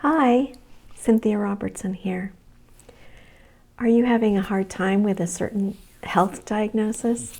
Hi, Cynthia Robertson here. Are you having a hard time with a certain health diagnosis?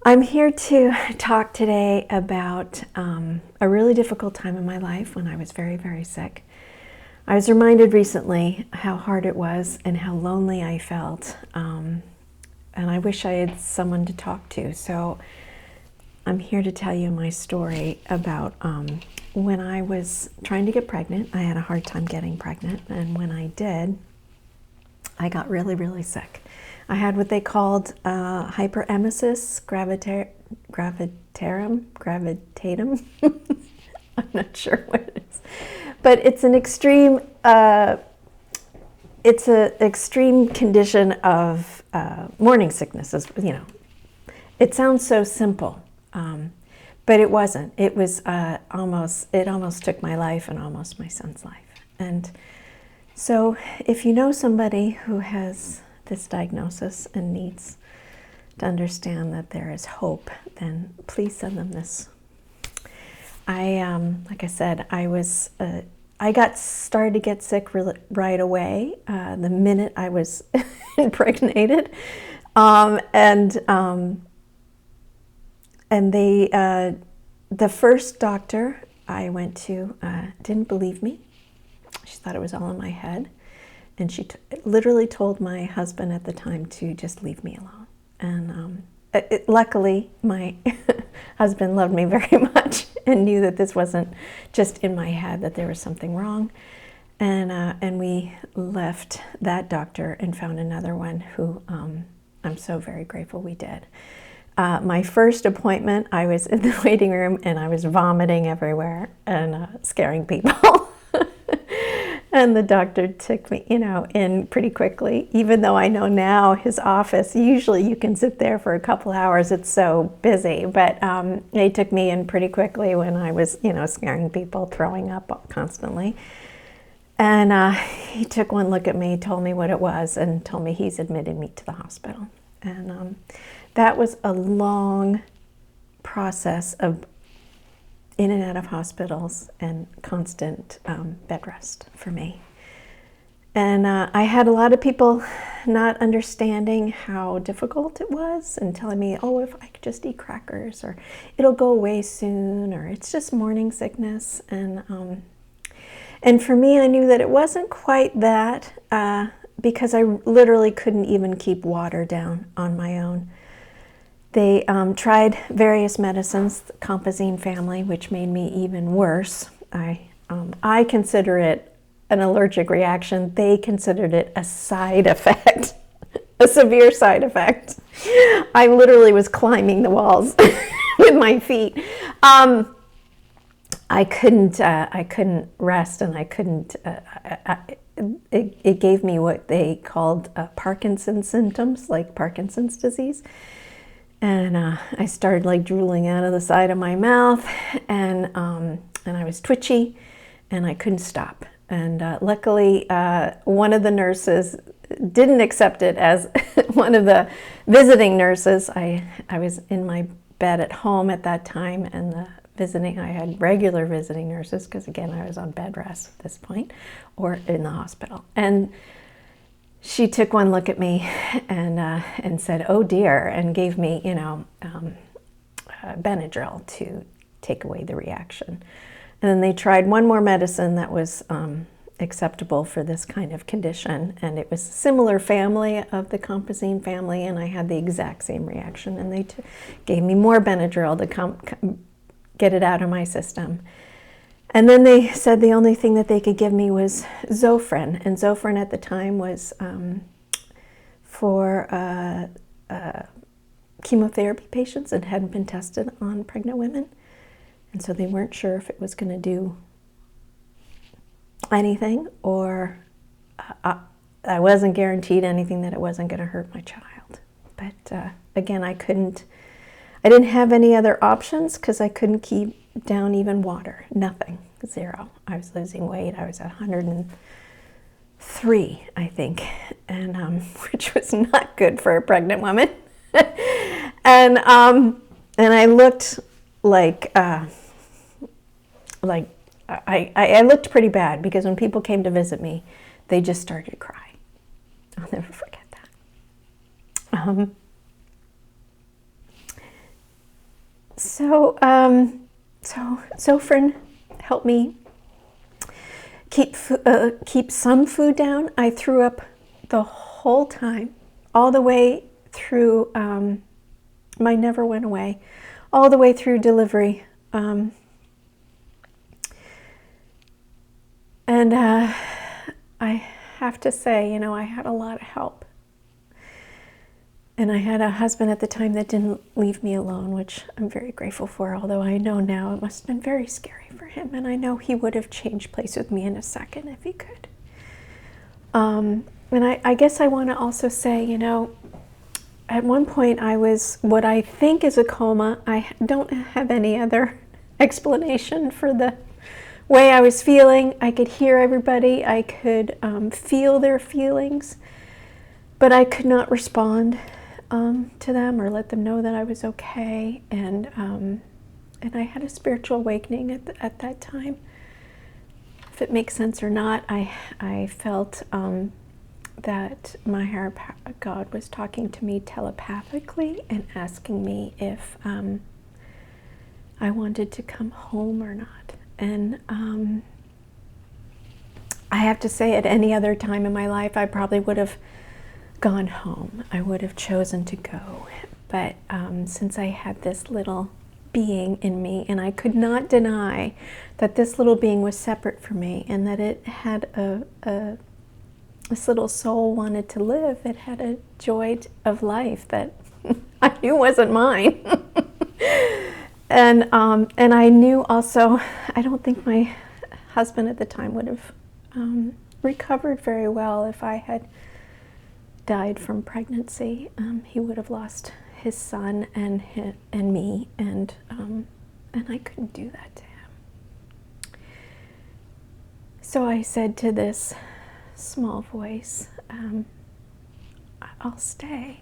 I'm here to talk today about a really difficult time in my life when I was very, very sick. I was reminded recently how hard it was and how lonely I felt, and I wish I had someone to talk to. So I'm here to tell you my story about when I was trying to get pregnant. I had a hard time getting pregnant, and when I did, I got really, really sick. I had what they called hyperemesis, gravidarum. I'm not sure what it is, but it's an extreme. It's an extreme condition of morning sickness. It sounds so simple. But it wasn't. It was it almost took my life and almost my son's life. And so if you know somebody who has this diagnosis and needs to understand that there is hope, then please send them this. Like I said, I got started to get sick right away the minute I was impregnated. And the first doctor I went to didn't believe me. She thought it was all in my head. And she literally told my husband at the time to just leave me alone. And luckily, my husband loved me very much and knew that this wasn't just in my head, that there was something wrong. And we left that doctor and found another one who I'm so very grateful we did. My first appointment, I was in the waiting room and I was vomiting everywhere and scaring people. And the doctor took me, in pretty quickly. Even though I know now his office, usually you can sit there for a couple hours, it's so busy. But they took me in pretty quickly when I was, scaring people, throwing up constantly. And he took one look at me, told me what it was, and told me he's admitted me to the hospital. And that was a long process of in and out of hospitals and constant bed rest for me. And I had a lot of people not understanding how difficult it was and telling me, oh, if I could just eat crackers, or it'll go away soon, or it's just morning sickness. And for me, I knew that it wasn't quite that because I literally couldn't even keep water down on my own. They tried various medicines, the compazine family, which made me even worse. I consider it an allergic reaction. They considered it a side effect, a severe side effect. I literally was climbing the walls with my feet. I couldn't rest, and I couldn't. It gave me what they called Parkinson's symptoms, like Parkinson's disease. And I started like drooling out of the side of my mouth, and I was twitchy, and I couldn't stop. And luckily, one of the nurses didn't accept it as one of the visiting nurses. I was in my bed at home at that time, and I had regular visiting nurses because, again, I was on bed rest at this point, or in the hospital. And she took one look at me and said, "Oh dear," and gave me, Benadryl to take away the reaction. And then they tried one more medicine that was acceptable for this kind of condition, and it was a similar family of the compazine family, and I had the exact same reaction. And they gave me more Benadryl to get it out of my system. And then they said the only thing that they could give me was Zofran. And Zofran at the time was for chemotherapy patients and hadn't been tested on pregnant women. And so they weren't sure if it was going to do anything, or I wasn't guaranteed anything, that it wasn't going to hurt my child. But again, I didn't have any other options because I couldn't keep down even water. Nothing. Zero. I was losing weight. I was at 103, I think, and which was not good for a pregnant woman. and I looked like I looked pretty bad because when people came to visit me, they just started to cry. I'll never forget that. So Sophron helped me keep some food down. I threw up the whole time, all the way through. My never went away, all the way through delivery. And I have to say, I had a lot of help. And I had a husband at the time that didn't leave me alone, which I'm very grateful for, although I know now it must have been very scary for him. And I know he would have changed place with me in a second if he could. And I guess I want to also say, at one point I was what I think is a coma. I don't have any other explanation for the way I was feeling. I could hear everybody. I could feel their feelings, but I could not respond to them or let them know that I was okay. And I had a spiritual awakening at that time. If it makes sense or not, I felt that my higher God was talking to me telepathically and asking me if I wanted to come home or not. And I have to say, at any other time in my life, I probably would have gone home. I would have chosen to go. But since I had this little being in me, and I could not deny that this little being was separate from me, and that it had this little soul wanted to live. It had a joy of life that I knew wasn't mine. And I knew also, I don't think my husband at the time would have recovered very well if I had died from pregnancy. He would have lost his son and me, and I couldn't do that to him. So I said to this small voice, I'll stay.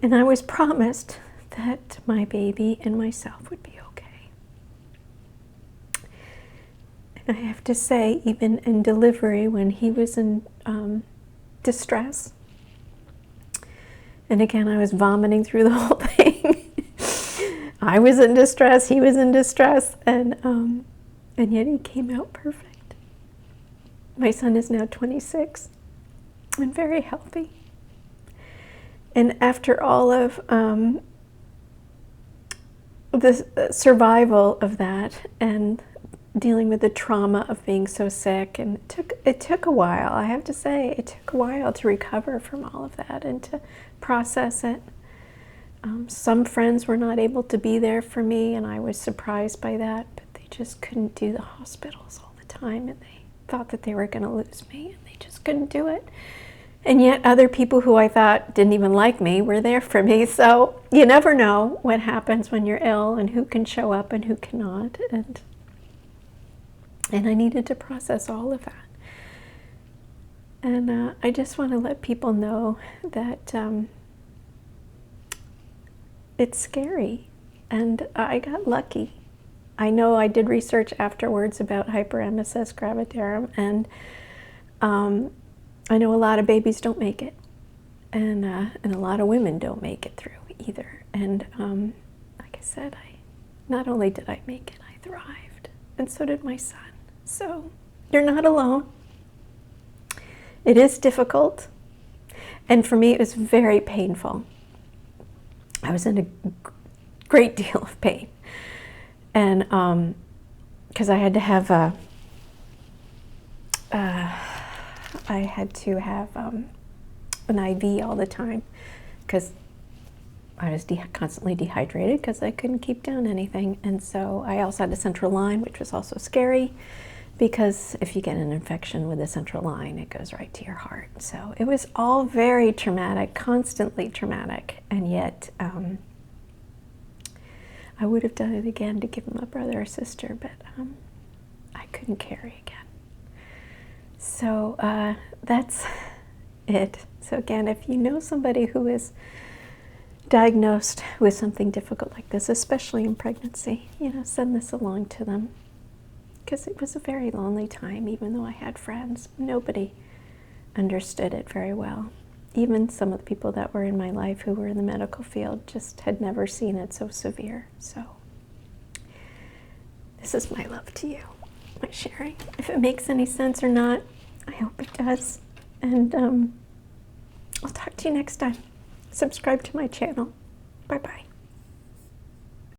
And I was promised that my baby and myself would be okay. And I have to say, even in delivery, when he was in distress, and again, I was vomiting through the whole thing. I was in distress, he was in distress, and yet he came out perfect. My son is now 26 and very healthy. And after all of the survival of that and dealing with the trauma of being so sick, and it took a while, I have to say, it took a while to recover from all of that and to process it. Some friends were not able to be there for me, and I was surprised by that, but they just couldn't do the hospitals all the time, and they thought that they were going to lose me, and they just couldn't do it. And yet other people who I thought didn't even like me were there for me. So you never know what happens when you're ill and who can show up and who cannot. And I needed to process all of that. And I just want to let people know that it's scary. And I got lucky. I know I did research afterwards about hyperemesis, gravidarum, and I know a lot of babies don't make it, and a lot of women don't make it through either. And like I said, not only did I make it, I thrived, and so did my son. So you're not alone. It is difficult, and for me it was very painful. I was in a great deal of pain, and because I had to have an IV all the time because I was constantly dehydrated because I couldn't keep down anything. And so I also had a central line, which was also scary because if you get an infection with a central line, it goes right to your heart. So it was all very traumatic, constantly traumatic, and yet I would have done it again to give him a brother or sister, but I couldn't carry again. So that's it. So again, if you know somebody who is diagnosed with something difficult like this, especially in pregnancy, send this along to them. because it was a very lonely time, even though I had friends. Nobody understood it very well. Even some of the people that were in my life who were in the medical field just had never seen it so severe. So this is my love to you, my sharing. If it makes any sense or not, I hope it does. And I'll talk to you next time. Subscribe to my channel. Bye-bye.